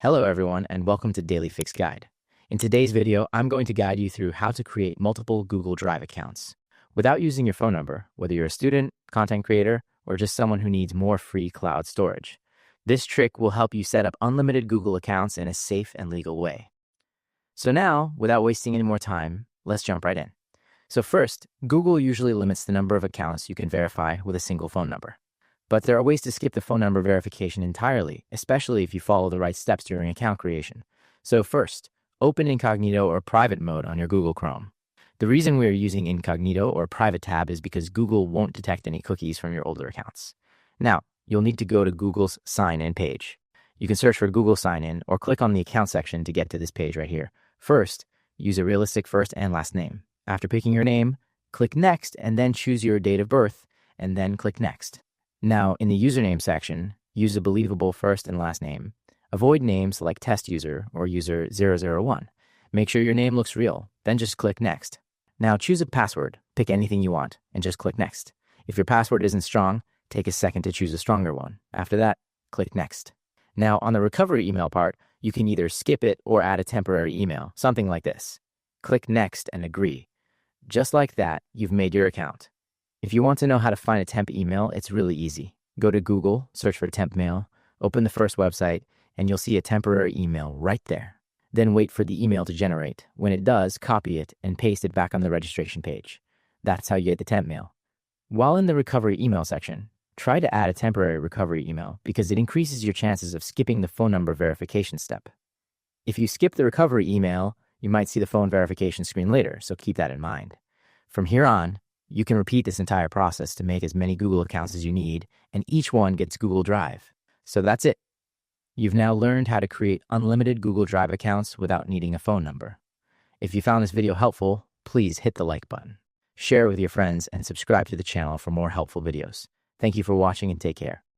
Hello everyone and welcome to Daily Fix Guide. In today's video, I'm going to guide you through how to create multiple Google Drive accounts without using your phone number, whether you're a student, content creator, or just someone who needs more free cloud storage. This trick will help you set up unlimited Google accounts in a safe and legal way. So now, without wasting any more time, let's jump right in. So first, Google usually limits the number of accounts you can verify with a single phone number. But there are ways to skip the phone number verification entirely, especially if you follow the right steps during account creation. So first, open incognito or private mode on your Google Chrome. The reason we are using incognito or private tab is because Google won't detect any cookies from your older accounts. Now, you'll need to go to Google's sign in page. You can search for Google sign in or click on the account section to get to this page right here. First, use a realistic first and last name. After picking your name, click next and then choose your date of birth and then click next. Now, in the username section, use a believable first and last name. Avoid names like test user or user001. Make sure your name looks real, then just click next. Now choose a password, pick anything you want, and just click next. If your password isn't strong, take a second to choose a stronger one. After that, click next. Now, on the recovery email part, you can either skip it or add a temporary email, something like this. Click next and agree. Just like that, you've made your account. If you want to know how to find a temp email, it's really easy. Go to Google, search for temp mail, open the first website, and you'll see a temporary email right there. Then wait for the email to generate. When it does, copy it and paste it back on the registration page. That's how you get the temp mail. While in the recovery email section, try to add a temporary recovery email because it increases your chances of skipping the phone number verification step. If you skip the recovery email, you might see the phone verification screen later, so keep that in mind. From here on, you can repeat this entire process to make as many Google accounts as you need, and each one gets Google Drive. So that's it. You've now learned how to create unlimited Google Drive accounts without needing a phone number. If you found this video helpful, please hit the like button, share it with your friends, and subscribe to the channel for more helpful videos. Thank you for watching and take care.